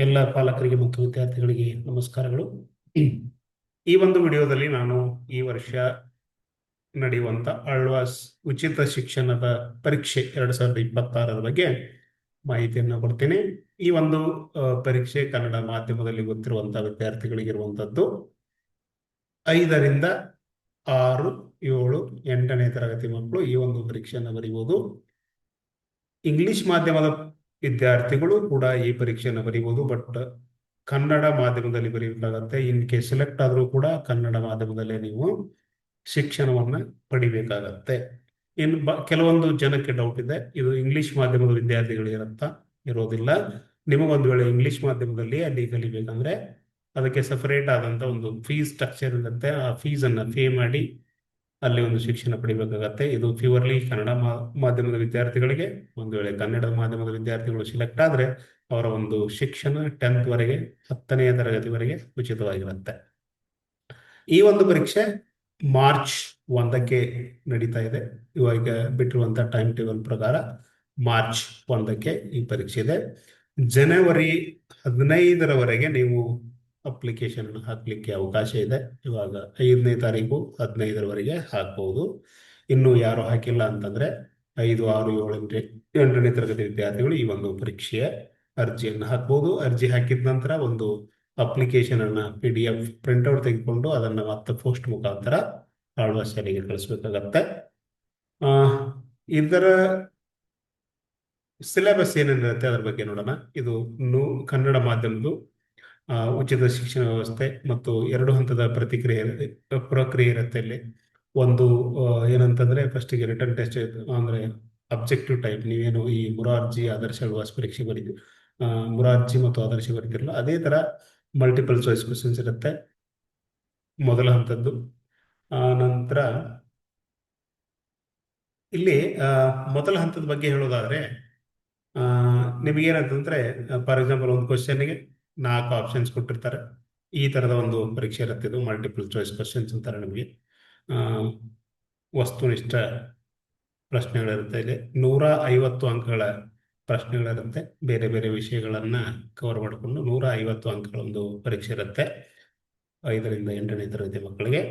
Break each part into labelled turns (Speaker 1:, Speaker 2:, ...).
Speaker 1: ಎಲ್ಲ ಪಾಲಕರಿಗೆ ಮತ್ತು ವಿದ್ಯಾರ್ಥಿಗಳಿಗೆ ನಮಸ್ಕಾರಗಳು. ಈ ಒಂದು ವಿಡಿಯೋದಲ್ಲಿ ನಾನು ಈ ವರ್ಷ ನಡೆಯುವಂತ ಆಳ್ವಾಸ್ ಉಚಿತ ಶಿಕ್ಷಣದ ಪರೀಕ್ಷೆ 2026ರ ಬಗ್ಗೆ ಮಾಹಿತಿಯನ್ನು ಕೊಡ್ತೀನಿ. ಈ ಒಂದು ಪರೀಕ್ಷೆ ಕನ್ನಡ ಮಾಧ್ಯಮದಲ್ಲಿ ಗೊತ್ತಿರುವಂತಹ ವಿದ್ಯಾರ್ಥಿಗಳಿಗಿರುವಂತದ್ದು. 5ರಿಂದ 6, 7, 8ನೇ ತರಗತಿ ಮಕ್ಕಳು ಈ ಒಂದು ಪರೀಕ್ಷೆಯನ್ನು ಬರೀಬಹುದು. ಇಂಗ್ಲಿಷ್ ಮಾಧ್ಯಮದ ವಿದ್ಯಾರ್ಥಿಗಳು ಕೂಡ ಈ ಪರೀಕ್ಷೆಯನ್ನು ಬರೀಬಹುದು, ಬಟ್ ಕನ್ನಡ ಮಾಧ್ಯಮದಲ್ಲಿ ಬರೀಬೇಕಾಗತ್ತೆ. ಇನ್ ಕೇಸ್ ಸೆಲೆಕ್ಟ್ ಆದರೂ ಕೂಡ ಕನ್ನಡ ಮಾಧ್ಯಮದಲ್ಲೇ ನೀವು ಶಿಕ್ಷಣವನ್ನ ಪಡಿಬೇಕಾಗತ್ತೆ. ಕೆಲವೊಂದು ಜನಕ್ಕೆ ಡೌಟ್ ಇದೆ, ಇದು ಇಂಗ್ಲಿಷ್ ಮಾಧ್ಯಮದ ವಿದ್ಯಾರ್ಥಿಗಳು ಇರೋದಿಲ್ಲ. ನಿಮಗೊಂದು ವೇಳೆ ಇಂಗ್ಲಿಷ್ ಮಾಧ್ಯಮದಲ್ಲಿ ಅಲ್ಲಿ ಕಲಿಬೇಕಂದ್ರೆ ಅದಕ್ಕೆ ಸಪರೇಟ್ ಆದಂತ ಒಂದು ಫೀಸ್ ಸ್ಟ್ರಕ್ಚರ್ ಇರುತ್ತೆ. ಆ ಫೀಸ್ ಅನ್ನ ಪೇ ಮಾಡಿ ಅಲ್ಲಿ ಒಂದು ಶಿಕ್ಷಣ ಪಡಿಬೇಕಾಗತ್ತೆ. ಇದು ಪ್ಯೂರ್ಲಿ ಕನ್ನಡ ಮಾಧ್ಯಮದ ವಿದ್ಯಾರ್ಥಿಗಳಿಗೆ. ಒಂದು ವೇಳೆ ಕನ್ನಡ ಮಾಧ್ಯಮದ ವಿದ್ಯಾರ್ಥಿಗಳು ಸಿಲೆಕ್ಟ್ ಆದ್ರೆ ಅವರ ಒಂದು ಶಿಕ್ಷಣ 10th ವರೆಗೆ, 10ನೇ ತರಗತಿವರೆಗೆ ಉಚಿತವಾಗಿರುತ್ತೆ. ಈ ಒಂದು ಪರೀಕ್ಷೆ ಮಾರ್ಚ್ 1ಕ್ಕೆ ನಡೀತಾ ಇದೆ. ಇವಾಗ ಬಿಟ್ಟಿರುವಂತಹ ಟೈಮ್ ಟೇಬಲ್ ಪ್ರಕಾರ ಮಾರ್ಚ್ 1ಕ್ಕೆ ಈ ಪರೀಕ್ಷೆ ಇದೆ. ಜನವರಿ 15ರವರೆಗೆ ನೀವು ಅಪ್ಲಿಕೇಶನ್ ಹಾಕ್ಲಿಕ್ಕೆ ಅವಕಾಶ ಇದೆ. ಇವಾಗ 5ನೇ ತಾರೀಕು 15ರವರೆಗೆ ಹಾಕಬಹುದು. ಇನ್ನು ಯಾರು ಹಾಕಿಲ್ಲ ಅಂತಂದ್ರೆ 5, 6, 7, 8ನೇ ತರಗತಿ ವಿದ್ಯಾರ್ಥಿಗಳು ಈ ಒಂದು ಪರೀಕ್ಷೆಯ ಅರ್ಜಿಯನ್ನು ಹಾಕಬಹುದು. ಅರ್ಜಿ ಹಾಕಿದ ನಂತರ ಒಂದು ಅಪ್ಲಿಕೇಶನ್ ಅನ್ನ PDF ಪ್ರಿಂಟ್ಔಟ್ ತೆಗೆದುಕೊಂಡು ಅದನ್ನ ಮತ್ತೆ ಪೋಸ್ಟ್ ಮುಖಾಂತರ ಆಳ್ವಾಸ್ ಶಾಲೆಗೆ ಕಳಿಸ್ಬೇಕಾಗತ್ತೆ. ಇದರ ಸಿಲೆಬಸ್ ಏನೇನಿರುತ್ತೆ ಅದರ ಬಗ್ಗೆ ನೋಡೋಣ. ಇದು ಕನ್ನಡ ಮಾಧ್ಯಮದ್ದು ಉಚಿತ ಶಿಕ್ಷಣ ವ್ಯವಸ್ಥೆ ಮತ್ತು 2 ಹಂತದ ಪ್ರಕ್ರಿಯೆ ಇರುತ್ತೆ. ಇಲ್ಲಿ ಒಂದು ಏನಂತಂದ್ರೆ ಫಸ್ಟಿಗೆ ರಿಟರ್ನ್ ಟೆಸ್ಟ್, ಅಂದ್ರೆ ಅಬ್ಜೆಕ್ಟಿವ್ ಟೈಪ್. ನೀವೇನು ಈ ಮುರಾರ್ಜಿ ಆದರ್ಶ ಆಳ್ವಾಸ್ ಪರೀಕ್ಷೆ ಮುರಾರ್ಜಿ ಮತ್ತು ಆದರ್ಶ ಬರೀತಿರಲ್ಲ, ಅದೇ ತರ ಮಲ್ಟಿಪಲ್ ಚಾಯ್ಸ್ ಕ್ವಶನ್ಸ್ ಇರುತ್ತೆ ಮೊದಲ ಹಂತದ್ದು. ನಂತರ ಇಲ್ಲಿ ಮೊದಲ ಹಂತದ ಬಗ್ಗೆ ಹೇಳೋದಾದ್ರೆ ನಿಮಗೇನಂತಂದ್ರೆ, ಫಾರ್ ಎಕ್ಸಾಂಪಲ್ ಒಂದು ಕ್ವಶನ್ಗೆ 4 ಆಪ್ಷನ್ಸ್ ಕೊಟ್ಟಿರ್ತಾರೆ. ಈ ತರದ ಒಂದು ಪರೀಕ್ಷೆ ಇರುತ್ತೆ. ಇದು ಮಲ್ಟಿಪಲ್ ಚಾಯ್ಸ್ ಕ್ವಶನ್ಸ್ ಅಂತಾರೆ. ನಿಮಗೆ ವಸ್ತುನಿಷ್ಠ ಪ್ರಶ್ನೆಗಳಿರುತ್ತೆ. ಇಲ್ಲಿ 150 ಅಂಕಗಳ ಪ್ರಶ್ನೆಗಳಿರುತ್ತೆ. ಬೇರೆ ಬೇರೆ ವಿಷಯಗಳನ್ನ ಕವರ್ ಮಾಡಿಕೊಂಡು 150 ಅಂಕಗಳ ಒಂದು ಪರೀಕ್ಷೆ ಇರುತ್ತೆ 5ರಿಂದ 8ನೇ ತರಗತಿ ಮಕ್ಕಳಿಗೆ.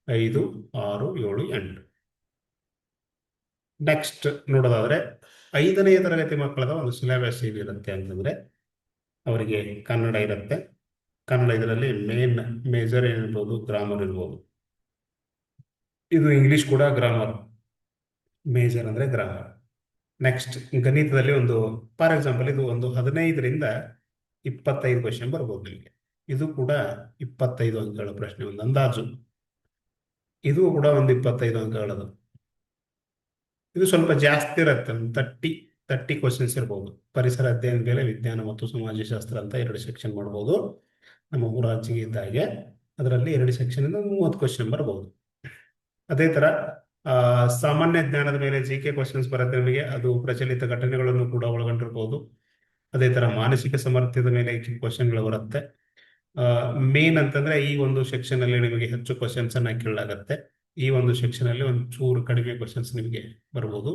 Speaker 1: 5, 6, 7, 8. ನೆಕ್ಸ್ಟ್ ನೋಡೋದಾದ್ರೆ 5ನೇ ತರಗತಿ ಮಕ್ಕಳದ ಒಂದು ಸಿಲೆಬಸ್ ಏನಿರುತ್ತೆ ಅಂತಂದ್ರೆ, ಅವರಿಗೆ ಕನ್ನಡ ಇರುತ್ತೆ. ಕನ್ನಡ ಇದರಲ್ಲಿ ಮೇಜರ್ ಏನಿರ್ಬೋದು, ಗ್ರಾಮರ್ ಇರ್ಬೋದು. ಇದು ಇಂಗ್ಲಿಷ್ ಕೂಡ ಗ್ರಾಮರ್, ಮೇಜರ್ ಅಂದ್ರೆ ಗ್ರಾಮರ್. ನೆಕ್ಸ್ಟ್ ಗಣಿತದಲ್ಲಿ ಒಂದು, ಫಾರ್ ಎಕ್ಸಾಂಪಲ್ ಇದು ಒಂದು 15ರಿಂದ 25 ಕ್ವಶನ್ ಬರ್ಬೋದು ನಿಮಗೆ. ಇದು ಕೂಡ 25 ಅಂಕಗಳ ಪ್ರಶ್ನೆ, ಒಂದು ಅಂದಾಜು. ಇದು ಕೂಡ ಒಂದು 25 ಅಂಕಗಳದು. ಇದು ಸ್ವಲ್ಪ ಜಾಸ್ತಿ ಇರುತ್ತೆ, ಒಂದು 30 ಕ್ವಶನ್ಸ್ ಇರ್ಬೋದು. ಪರಿಸರ ಅಧ್ಯಯನ ಮೇಲೆ ವಿಜ್ಞಾನ ಮತ್ತು ಸಮಾಜಶಾಸ್ತ್ರ ಅಂತ 2 ಸೆಕ್ಷನ್ ಮಾಡ್ಬೋದು. ನಮ್ಮ ಮುರಾರ್ಜಿಗೆ ಇದ್ದಾಗೆ ಅದರಲ್ಲಿ 2 ಸೆಕ್ಷನ್ ಇಂದ 30 ಕ್ವಶನ್ ಬರ್ಬೋದು. ಅದೇ ತರ ಸಾಮಾನ್ಯ ಜ್ಞಾನದ ಮೇಲೆ GK ಕ್ವಶನ್ಸ್ ಬರುತ್ತೆ ನಿಮಗೆ. ಅದು ಪ್ರಚಲಿತ ಘಟನೆಗಳನ್ನು ಕೂಡ ಒಳಗೊಂಡಿರ್ಬೋದು. ಅದೇ ತರ ಮಾನಸಿಕ ಸಾಮರ್ಥ್ಯದ ಮೇಲೆ ಕ್ವಶನ್ಗಳು ಬರುತ್ತೆ. ಮೇನ್ ಅಂತಂದ್ರೆ ಈ ಒಂದು ಸೆಕ್ಷನ್ ಅಲ್ಲಿ ನಿಮಗೆ ಹೆಚ್ಚು ಕ್ವಶನ್ಸ್ ಅನ್ನ ಕೇಳಲಾಗತ್ತೆ. ಈ ಒಂದು ಸೆಕ್ಷನ್ ಅಲ್ಲಿ ಒಂದು ಚೂರು ಕಡಿಮೆ ಕ್ವಶನ್ಸ್ ನಿಮಗೆ ಬರ್ಬೋದು.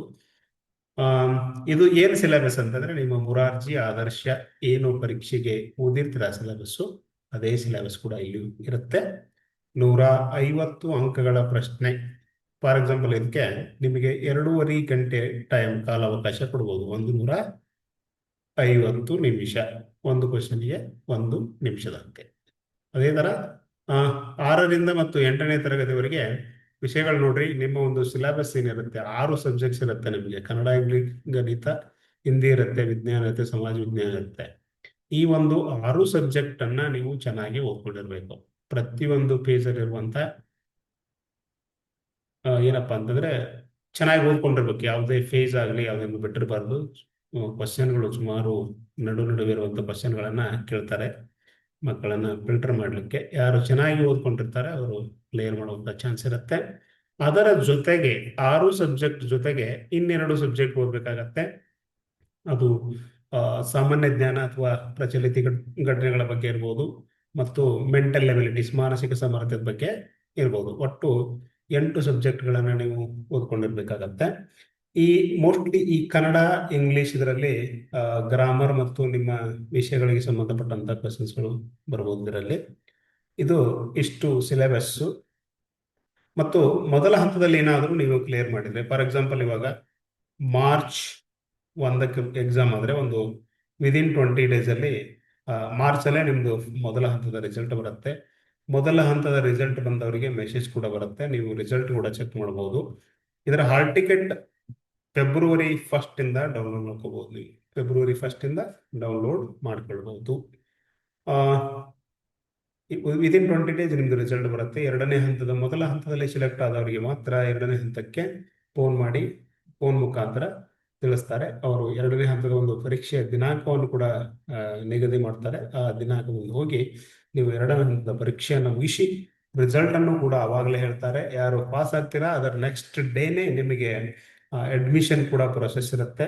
Speaker 1: ಇದು ಏನ್ ಸಿಲೆಬಸ್ ಅಂತಂದ್ರೆ, ನಿಮ್ಮ ಮುರಾರ್ಜಿ ಆದರ್ಶ ಏನು ಪರೀಕ್ಷೆಗೆ ಓದಿರ್ತೀರ ಸಿಲೆಬಸ್, ಅದೇ ಸಿಲೆಬಸ್ ಕೂಡ ಇಲ್ಲಿ ಇರುತ್ತೆ. 150 ಅಂಕಗಳ ಪ್ರಶ್ನೆ. ಫಾರ್ ಎಕ್ಸಾಂಪಲ್ ಇದಕ್ಕೆ ನಿಮಗೆ 2.5 ಗಂಟೆ ಕಾಲಾವಕಾಶ ಕೊಡ್ಬೋದು. 150 ನಿಮಿಷ, ಒಂದು ಕ್ವಶನ್ಗೆ 1 ನಿಮಿಷದಂತೆ. ಅದೇ ತರ 6ರಿಂದ ಮತ್ತು 8ನೇ ತರಗತಿವರೆಗೆ ವಿಷಯಗಳು ನೋಡ್ರಿ. ನಿಮ್ಮ ಒಂದು ಸಿಲೆಬಸ್ ಏನಿರುತ್ತೆ, 6 ಸಬ್ಜೆಕ್ಟ್ಸ್ ಇರುತ್ತೆ ನಿಮಗೆ. ಕನ್ನಡ, ಇಂಗ್ಲಿಷ್, ಗಣಿತ, ಹಿಂದಿ ಇರುತ್ತೆ, ವಿಜ್ಞಾನ ಇರುತ್ತೆ, ಸಮಾಜ ವಿಜ್ಞಾನ ಇರುತ್ತೆ. ಈ ಒಂದು 6 ಸಬ್ಜೆಕ್ಟ್ ಅನ್ನ ನೀವು ಚೆನ್ನಾಗಿ ಓದ್ಕೊಂಡಿರ್ಬೇಕು. ಪ್ರತಿಯೊಂದು ಪೇಜಲ್ಲಿ ಇರುವಂತ ಏನಪ್ಪಾ ಅಂತಂದ್ರೆ ಚೆನ್ನಾಗಿ ಓದ್ಕೊಂಡಿರ್ಬೇಕು. ಯಾವುದೇ ಫೇಸ್ ಆಗಲಿ ಯಾವುದನ್ನು ಬಿಟ್ಟಿರಬಾರ್ದು. ಕ್ವಶನ್ಗಳು ಸುಮಾರು ನಡುವೆ ಇರುವಂತ ಕ್ವಶನ್ಗಳನ್ನ ಕೇಳ್ತಾರೆ. ಮಕ್ಕಳನ್ನ ಫಿಲ್ಟರ್ ಮಾಡ್ಲಿಕ್ಕೆ ಯಾರು ಚೆನ್ನಾಗಿ ಓದ್ಕೊಂಡಿರ್ತಾರೆ ಅವರು ಕ್ಲಿಯರ್ ಮಾಡುವಂತ ಚಾನ್ಸ್ ಇರುತ್ತೆ. ಅದರ ಜೊತೆಗೆ 6 ಸಬ್ಜೆಕ್ಟ್ ಜೊತೆಗೆ 2 ಸಬ್ಜೆಕ್ಟ್ ಓದ್ಬೇಕಾಗತ್ತೆ. ಅದು ಸಾಮಾನ್ಯ ಜ್ಞಾನ ಅಥವಾ ಪ್ರಚಲಿತ ಘಟನೆಗಳ ಬಗ್ಗೆ ಇರ್ಬೋದು, ಮತ್ತು ಮೆಂಟಲ್ ಎಬಿಲಿಟೀಸ್, ಮಾನಸಿಕ ಸಾಮರ್ಥ್ಯದ ಬಗ್ಗೆ ಇರ್ಬೋದು. ಒಟ್ಟು 8 ಸಬ್ಜೆಕ್ಟ್ಗಳನ್ನ ನೀವು ಓದ್ಕೊಂಡಿರ್ಬೇಕಾಗತ್ತೆ. ಈ ಮೋಸ್ಟ್ಲಿ ಈ ಕನ್ನಡ ಇಂಗ್ಲಿಷ್ ಇದರಲ್ಲಿ ಗ್ರಾಮರ್ ಮತ್ತು ನಿಮ್ಮ ವಿಷಯಗಳಿಗೆ ಸಂಬಂಧಪಟ್ಟಂತ ಕ್ವಶನ್ಸ್ಗಳು ಬರ್ಬೋದು ಇದರಲ್ಲಿ. ಇದು ಇಷ್ಟು ಸಿಲೆಬಸ್ಸು. ಮತ್ತು ಮೊದಲ ಹಂತದಲ್ಲಿ ಏನಾದರೂ ನೀವು ಕ್ಲಿಯರ್ ಮಾಡಿದ್ರೆ, ಫಾರ್ ಎಕ್ಸಾಂಪಲ್ ಇವಾಗ ಮಾರ್ಚ್ 1ಕ್ಕೆ ಎಕ್ಸಾಮ್ ಆದರೆ ಒಂದು ವಿದಿನ್ 20 ಡೇಸಲ್ಲಿ ಮಾರ್ಚಲ್ಲೇ ನಿಮ್ಮದು ಮೊದಲ ಹಂತದ ರಿಸಲ್ಟ್ ಬರುತ್ತೆ. ಮೊದಲ ಹಂತದ ರಿಸಲ್ಟ್ ಬಂದವರಿಗೆ ಮೆಸೇಜ್ ಕೂಡ ಬರುತ್ತೆ, ನೀವು ರಿಸಲ್ಟ್ ಕೂಡ ಚೆಕ್ ಮಾಡ್ಬೋದು. ಇದರ ಹಾಲ್ ಟಿಕೆಟ್ ಫೆಬ್ರವರಿ 1 ಡೌನ್ಲೋಡ್ ಮಾಡ್ಕೋಬಹುದು. ನೀವು ಫೆಬ್ರವರಿ 1 ಡೌನ್ಲೋಡ್ ಮಾಡ್ಕೊಳ್ಬಹುದು. ವಿದಿನ್ 20 ಡೇಸ್ ನಿಮ್ದು ರಿಸಲ್ಟ್ ಬರುತ್ತೆ. ಎರಡನೇ ಹಂತದ ಮೊದಲ ಹಂತದಲ್ಲಿ ಸೆಲೆಕ್ಟ್ ಆದವರಿಗೆ ಮಾತ್ರ ಎರಡನೇ ಹಂತಕ್ಕೆ ಫೋನ್ ಮಾಡಿ ಫೋನ್ ಮುಖಾಂತರ ತಿಳಿಸ್ತಾರೆ. ಅವರು ಎರಡನೇ ಹಂತದ ಒಂದು ಪರೀಕ್ಷೆಯ ದಿನಾಂಕವನ್ನು ಕೂಡ ನಿಗದಿ ಮಾಡ್ತಾರೆ. ಆ ದಿನಾಂಕದಲ್ಲಿ ಹೋಗಿ ನೀವು ಎರಡನೇ ಹಂತದ ಪರೀಕ್ಷೆಯನ್ನು ಮುಗಿಸಿ ರಿಸಲ್ಟ್ ಅನ್ನು ಕೂಡ ಅವಾಗಲೇ ಹೇಳ್ತಾರೆ. ಯಾರು ಪಾಸ್ ಆಗ್ತೀರಾ ಅದರ ನೆಕ್ಸ್ಟ್ ಡೇನೆ ನಿಮಗೆ ಅಡ್ಮಿಷನ್ ಕೂಡ ಪ್ರೊಸೆಸ್ ಇರುತ್ತೆ.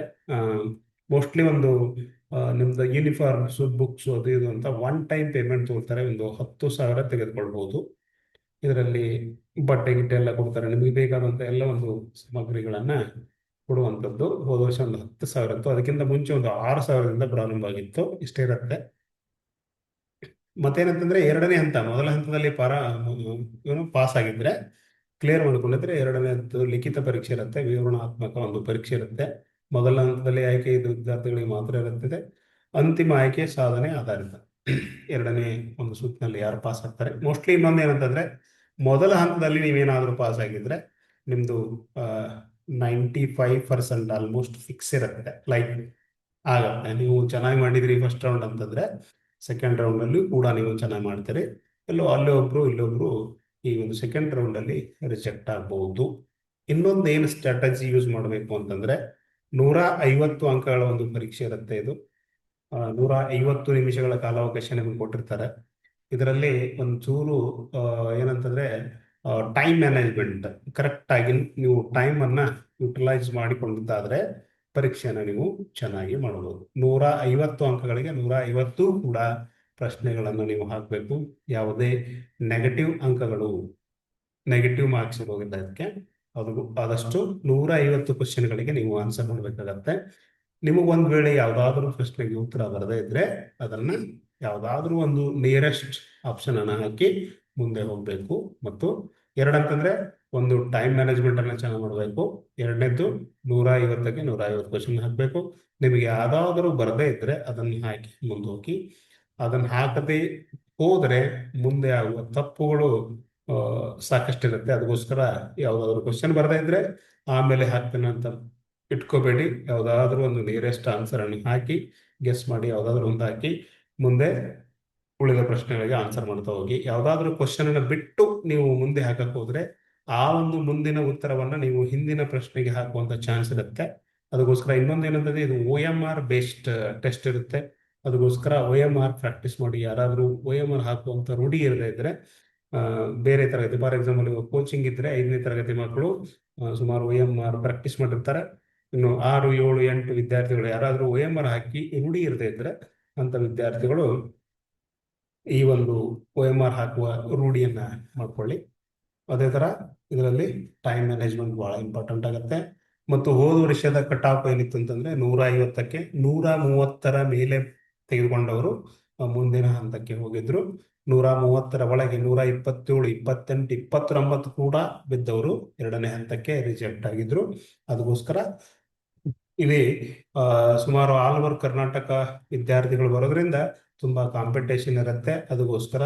Speaker 1: ಮೋಸ್ಟ್ಲಿ ಒಂದು ನಿಮ್ದು ಯೂನಿಫಾರ್ಮ್ಸು, ಬುಕ್ಸು, ಅದು ಇದು ಅಂತ ಒನ್ ಟೈಮ್ ಪೇಮೆಂಟ್ ತಗೊಳ್ತಾರೆ. ಒಂದು 10,000 ತೆಗೆದುಕೊಳ್ಬಹುದು. ಇದರಲ್ಲಿ ಬಟ್ಟೆ ಗಿಟ್ಟೆ ಎಲ್ಲ ಕೊಡ್ತಾರೆ. ನಿಮಗೆ ಬೇಕಾದಂಥ ಎಲ್ಲ ಒಂದು ಸಾಮಗ್ರಿಗಳನ್ನ ಕೊಡುವಂಥದ್ದು. ಹೋದ ವರ್ಷ ಒಂದು 10,000 ಇತ್ತು, ಅದಕ್ಕಿಂತ ಮುಂಚೆ ಒಂದು 6,000ದಿಂದ ಪ್ರಾರಂಭ ಆಗಿತ್ತು. ಇಷ್ಟೇ ಇರುತ್ತೆ. ಮತ್ತೇನಂತಂದ್ರೆ ಎರಡನೇ ಹಂತ, ಮೊದಲ ಹಂತದಲ್ಲಿ ಏನು ಪಾಸ್ ಆಗಿದ್ರೆ, ಕ್ಲಿಯರ್ ಮಾಡ್ಕೊಂಡಿದ್ರೆ ಎರಡನೇ ಹಂತದ ಲಿಖಿತ ಪರೀಕ್ಷೆ ಇರುತ್ತೆ, ವಿವರಣಾತ್ಮಕ ಒಂದು ಪರೀಕ್ಷೆ ಇರುತ್ತೆ. ಮೊದಲ ಹಂತದಲ್ಲಿ ಆಯ್ಕೆ 5 ವಿದ್ಯಾರ್ಥಿಗಳಿಗೆ ಮಾತ್ರ ಇರುತ್ತದೆ. ಅಂತಿಮ ಆಯ್ಕೆ ಸಾಧನೆ ಆಧಾರಿತ. ಎರಡನೇ ಒಂದು ಸುತ್ತಿನಲ್ಲಿ ಯಾರು ಪಾಸ್ ಆಗ್ತಾರೆ. ಮೋಸ್ಟ್ಲಿ ಇನ್ನೊಂದು ಏನಂತಂದ್ರೆ, ಮೊದಲ ಹಂತದಲ್ಲಿ ನೀವೇನಾದ್ರೂ ಪಾಸ್ ಆಗಿದ್ರೆ ನಿಮ್ದು 95% ಆಲ್ಮೋಸ್ಟ್ ಫಿಕ್ಸ್ ಇರುತ್ತೆ. ಲೈಕ್ ಆಗತ್ತೆ, ನೀವು ಚೆನ್ನಾಗಿ ಮಾಡಿದ್ರಿ ಫಸ್ಟ್ ರೌಂಡ್ ಅಂತಂದ್ರೆ ಸೆಕೆಂಡ್ ರೌಂಡಲ್ಲಿ ಕೂಡ ನೀವು ಚೆನ್ನಾಗಿ ಮಾಡ್ತೀರಿ. ಅಲ್ಲೊಬ್ರು ಇಲ್ಲೊಬ್ರು ಈ ಒಂದು ಸೆಕೆಂಡ್ ರೌಂಡಲ್ಲಿ ರಿಜೆಕ್ಟ್ ಆಗ್ಬಹುದು. ಇನ್ನೊಂದು ಏನು ಸ್ಟ್ರಾಟಜಿ ಯೂಸ್ ಮಾಡಬೇಕು ಅಂತಂದ್ರೆ, 150 ಅಂಕಗಳ ಒಂದು ಪರೀಕ್ಷೆ ಇರುತ್ತೆ. ಇದು 150 ನಿಮಿಷಗಳ ಕಾಲಾವಕಾಶ ನಿಮಗೆ ಕೊಟ್ಟಿರ್ತಾರೆ. ಇದರಲ್ಲಿ ಒಂಚೂರು ಏನಂತಂದ್ರೆ ಟೈಮ್ ಮ್ಯಾನೇಜ್ಮೆಂಟ್ ಕರೆಕ್ಟ್ ಆಗಿ ನೀವು ಟೈಮ್ ಅನ್ನ ಯುಟಿಲೈಸ್ ಮಾಡಿಕೊಂಡಿದ್ದಾದ್ರೆ ಪರೀಕ್ಷೆನ ನೀವು ಚೆನ್ನಾಗಿ ಮಾಡಬಹುದು. 150 ಅಂಕಗಳಿಗೆ 150 ಕೂಡ ಪ್ರಶ್ನೆಗಳನ್ನು ನೀವು ಹಾಕಬೇಕು. ಯಾವುದೇ ನೆಗೆಟಿವ್ ಅಂಕಗಳು, ನೆಗೆಟಿವ್ ಮಾರ್ಕ್ಸ್ ಇರೋದಿಲ್ಲ ಇದಕ್ಕೆ. ಆದಷ್ಟು 150 ಕ್ವಶನ್ಗಳಿಗೆ ನೀವು ಆನ್ಸರ್ ಮಾಡಬೇಕಾಗತ್ತೆ. ನಿಮಗೆ ಒಂದ್ ವೇಳೆ ಯಾವ್ದಾದ್ರು ಪ್ರಶ್ನೆಗೆ ಉತ್ತರ ಬರದೇ ಇದ್ರೆ ಅದನ್ನ ಯಾವ್ದಾದ್ರು ಒಂದು ನಿಯರೆಸ್ಟ್ ಆಪ್ಷನ್ ಅನ್ನ ಹಾಕಿ ಮುಂದೆ ಹೋಗ್ಬೇಕು. ಮತ್ತು ಎರಡಂತಂದ್ರೆ ಒಂದು ಟೈಮ್ ಮ್ಯಾನೇಜ್ಮೆಂಟ್ ಅನ್ನ ಚೆನ್ನಾಗಿ ಮಾಡಬೇಕು. ಎರಡನೇದ್ದು 150ಕ್ಕೆ 150 ಕ್ವಶನ್ ಹಾಕಬೇಕು. ನಿಮಗೆ ಯಾವ್ದಾದ್ರು ಬರದೇ ಇದ್ರೆ ಅದನ್ನ ಹಾಕಿ ಮುಂದೆ ಹೋಗಿ. ಅದನ್ನ ಹಾಕದೆ ಹೋದ್ರೆ ಮುಂದೆ ಆಗುವ ತಪ್ಪುಗಳು ಸಾಕಷ್ಟಿರುತ್ತೆ. ಅದಕ್ಕೋಸ್ಕರ ಯಾವ್ದಾದ್ರು ಕ್ವಶನ್ ಬರದೇ ಇದ್ರೆ ಆಮೇಲೆ ಹಾಕ್ತೇನೆ ಅಂತ ಇಟ್ಕೋಬೇಡಿ. ಯಾವ್ದಾದ್ರು ಒಂದು ನಿಯರೆಸ್ಟ್ ಆನ್ಸರ್ ಅನ್ನು ಹಾಕಿ ಗೆಸ್ ಮಾಡಿ ಯಾವ್ದಾದ್ರು ಒಂದು ಹಾಕಿ ಮುಂದೆ ಉಳಿದ ಪ್ರಶ್ನೆಗಳಿಗೆ ಆನ್ಸರ್ ಮಾಡ್ತಾ ಹೋಗಿ. ಯಾವ್ದಾದ್ರು ಕ್ವಶನ್ ಅನ್ನ ಬಿಟ್ಟು ನೀವು ಮುಂದೆ ಹಾಕಕ್ ಹೋದ್ರೆ ಆ ಒಂದು ಮುಂದಿನ ಉತ್ತರವನ್ನ ನೀವು ಹಿಂದಿನ ಪ್ರಶ್ನೆಗೆ ಹಾಕುವಂತ ಚಾನ್ಸ್ ಇರುತ್ತೆ. ಅದಕ್ಕೋಸ್ಕರ ಇನ್ನೊಂದೇನಂತಂದ್ರೆ, ಇದು OMR ಬೇಸ್ಡ್ ಟೆಸ್ಟ್ ಇರುತ್ತೆ. ಅದಕ್ಕೋಸ್ಕರ OMR ಪ್ರಾಕ್ಟೀಸ್ ಮಾಡಿ. ಯಾರಾದ್ರೂ OMR ಹಾಕುವಂತ ರೂಢಿ ಇರದೇ ಇದ್ರೆ ಬೇರೆ ತರಗತಿ, ಫಾರ್ ಎಕ್ಸಾಂಪಲ್ ಕೋಚಿಂಗ್ ಇದ್ರೆ 5ನೇ ತರಗತಿ ಮಕ್ಕಳು ಸುಮಾರು OMR ಪ್ರಾಕ್ಟೀಸ್ ಮಾಡಿರ್ತಾರೆ. ಇನ್ನು 6, 7, 8 ವಿದ್ಯಾರ್ಥಿಗಳು ಯಾರಾದ್ರೂ OMR ಹಾಕಿ ರೂಢಿ ಇರದೇ ಇದ್ರೆ ಅಂತ ವಿದ್ಯಾರ್ಥಿಗಳು ಈ ಒಂದು OMR ಹಾಕುವ ರೂಢಿಯನ್ನ ಮಾಡ್ಕೊಳ್ಳಿ. ಅದೇ ತರ ಇದರಲ್ಲಿ ಟೈಮ್ ಮ್ಯಾನೇಜ್ಮೆಂಟ್ ಬಹಳ ಇಂಪಾರ್ಟೆಂಟ್ ಆಗುತ್ತೆ. ಮತ್ತು ಹೋದ ವರ್ಷದ ಕಟ್ ಆಫ್ ಏನಿತ್ತು ಅಂತಂದ್ರೆ 150ಕ್ಕೆ 130 ಮೇಲೆ ತೆಗೆದುಕೊಂಡವರು ಮುಂದಿನ ಹಂತಕ್ಕೆ ಹೋಗಿದ್ರು. 130 ಒಳಗೆ 127, 28, 29 ಕೂಡ ಬಿದ್ದವರು ಎರಡನೇ ಹಂತಕ್ಕೆ ರಿಜೆಕ್ಟ್ ಆಗಿದ್ರು. ಅದಕ್ಕೋಸ್ಕರ ಇಲ್ಲಿ ಸುಮಾರು ಆಲ್ ಓವರ್ ಕರ್ನಾಟಕ ವಿದ್ಯಾರ್ಥಿಗಳು ಬರೋದ್ರಿಂದ ತುಂಬಾ ಕಾಂಪಿಟೇಷನ್ ಇರುತ್ತೆ. ಅದಕ್ಕೋಸ್ಕರ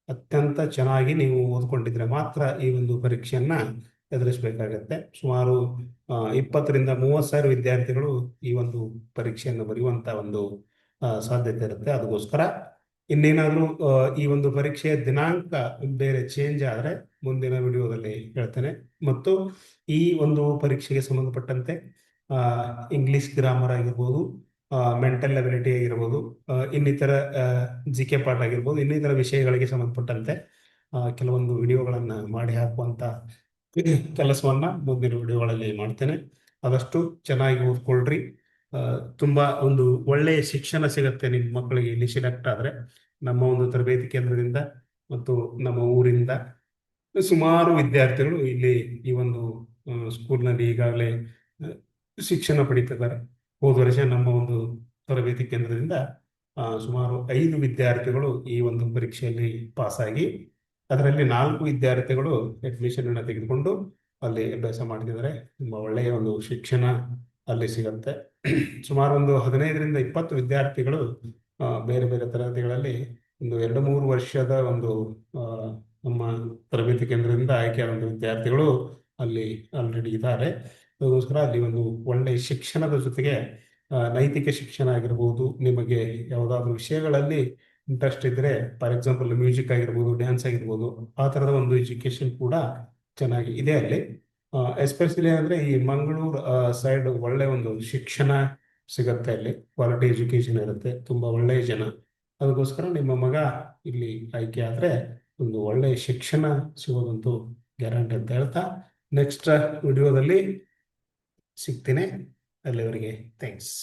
Speaker 1: ಅತ್ಯಂತ ಚೆನ್ನಾಗಿ ನೀವು ಓದ್ಕೊಂಡಿದ್ರೆ ಮಾತ್ರ ಈ ಒಂದು ಪರೀಕ್ಷೆಯನ್ನ ಎದುರಿಸಬೇಕಾಗತ್ತೆ. ಸುಮಾರು 20ರಿಂದ 30,000 ವಿದ್ಯಾರ್ಥಿಗಳು ಈ ಒಂದು ಪರೀಕ್ಷೆಯನ್ನು ಬರೆಯುವಂತ ಒಂದು ಸಾಧ್ಯತೆ ಇರುತ್ತೆ. ಅದಕ್ಕೋಸ್ಕರ ಇನ್ನೇನಾದ್ರೂ ಈ ಒಂದು ಪರೀಕ್ಷೆಯ ದಿನಾಂಕ ಬೇರೆ ಚೇಂಜ್ ಆದ್ರೆ ಮುಂದಿನ ವಿಡಿಯೋದಲ್ಲಿ ಹೇಳ್ತೇನೆ. ಮತ್ತು ಈ ಒಂದು ಪರೀಕ್ಷೆಗೆ ಸಂಬಂಧಪಟ್ಟಂತೆ ಇಂಗ್ಲಿಷ್ ಗ್ರಾಮರ್ ಆಗಿರ್ಬೋದು, ಮೆಂಟಲ್ ಎಬಿಲಿಟಿ ಆಗಿರ್ಬೋದು, ಇನ್ನಿತರ GK ಪಾಠ ಆಗಿರ್ಬೋದು, ಇನ್ನಿತರ ವಿಷಯಗಳಿಗೆ ಸಂಬಂಧಪಟ್ಟಂತೆ ಕೆಲವೊಂದು ವಿಡಿಯೋಗಳನ್ನ ಮಾಡಿ ಹಾಕುವಂತ ಕೆಲಸವನ್ನ ಮುಂದಿನ ವಿಡಿಯೋಗಳಲ್ಲಿ ಮಾಡ್ತೇನೆ. ಆದಷ್ಟು ಚೆನ್ನಾಗಿ ಓದ್ಕೊಳ್ರಿ. ತುಂಬಾ ಒಂದು ಒಳ್ಳೆಯ ಶಿಕ್ಷಣ ಸಿಗತ್ತೆ ನಿಮ್ಮ ಮಕ್ಕಳಿಗೆ ಇಲ್ಲಿ ಸೆಲೆಕ್ಟ್ ಆದ್ರೆ. ನಮ್ಮ ಒಂದು ತರಬೇತಿ ಕೇಂದ್ರದಿಂದ ಮತ್ತು ನಮ್ಮ ಊರಿಂದ ಸುಮಾರು ವಿದ್ಯಾರ್ಥಿಗಳು ಇಲ್ಲಿ ಈ ಒಂದು ಸ್ಕೂಲ್ನಲ್ಲಿ ಈಗಾಗಲೇ ಶಿಕ್ಷಣ ಪಡಿತಿದ್ದಾರೆ. ಹೋದ ವರ್ಷ ನಮ್ಮ ಒಂದು ತರಬೇತಿ ಕೇಂದ್ರದಿಂದ ಸುಮಾರು 5 ವಿದ್ಯಾರ್ಥಿಗಳು ಈ ಒಂದು ಪರೀಕ್ಷೆಯಲ್ಲಿ ಪಾಸಾಗಿ, ಅದರಲ್ಲಿ 4 ವಿದ್ಯಾರ್ಥಿಗಳು ಅಡ್ಮಿಷನ್ ಅನ್ನು ತೆಗೆದುಕೊಂಡು ಅಲ್ಲಿ ಅಭ್ಯಾಸ ಮಾಡ್ತಿದ್ದಾರೆ. ತುಂಬ ಒಳ್ಳೆಯ ಒಂದು ಶಿಕ್ಷಣ ಅಲ್ಲಿ ಸಿಗುತ್ತೆ. ಸುಮಾರು ಒಂದು 15ರಿಂದ 20 ವಿದ್ಯಾರ್ಥಿಗಳು ಬೇರೆ ಬೇರೆ ತರಗತಿಗಳಲ್ಲಿ ಒಂದು 2-3 ವರ್ಷದ ಒಂದು ನಮ್ಮ ತರಬೇತಿ ಕೇಂದ್ರದಿಂದ ಆಯ್ಕೆಯಾದ ಒಂದು ವಿದ್ಯಾರ್ಥಿಗಳು ಅಲ್ಲಿ ಆಲ್ರೆಡಿ ಇದ್ದಾರೆ. ಅದಕ್ಕೋಸ್ಕರ ಅಲ್ಲಿ ಒಂದು ಒಳ್ಳೆಯ ಶಿಕ್ಷಣದ ಜೊತೆಗೆ ನೈತಿಕ ಶಿಕ್ಷಣ ಆಗಿರ್ಬೋದು, ನಿಮಗೆ ಯಾವುದಾದ್ರೂ ವಿಷಯಗಳಲ್ಲಿ ಇಂಟ್ರೆಸ್ಟ್ ಇದ್ದರೆ, ಫಾರ್ ಎಕ್ಸಾಂಪಲ್ ಮ್ಯೂಸಿಕ್ ಆಗಿರ್ಬೋದು, ಡ್ಯಾನ್ಸ್ ಆಗಿರ್ಬೋದು, ಆ ಥರದ ಒಂದು ಎಜುಕೇಶನ್ ಕೂಡ ಚೆನ್ನಾಗಿ ಇದೆ ಅಲ್ಲಿ. ಎಸ್ಪೆಷಲಿ ಅಂದರೆ ಈ ಮಂಗಳೂರು ಸೈಡ್ ಒಳ್ಳೆ ಒಂದು ಶಿಕ್ಷಣ ಸಿಗುತ್ತೆ, ಅಲ್ಲಿ ಕ್ವಾಲಿಟಿ ಎಜುಕೇಶನ್ ಇರುತ್ತೆ, ತುಂಬ ಒಳ್ಳೆಯ ಜನ. ಅದಕ್ಕೋಸ್ಕರ ನಿಮ್ಮ ಮಗ ಇಲ್ಲಿ ಆಯ್ಕೆ ಆದರೆ ಒಂದು ಒಳ್ಳೆಯ ಶಿಕ್ಷಣ ಸಿಗೋದಂತೂ ಗ್ಯಾರಂಟಿ ಅಂತ ಹೇಳ್ತಾ, ನೆಕ್ಸ್ಟ್ ವಿಡಿಯೋದಲ್ಲಿ ಸಿಗ್ತೀನಿ. ಅಲ್ಲಿವರೆಗೆ ಥ್ಯಾಂಕ್ಸ್.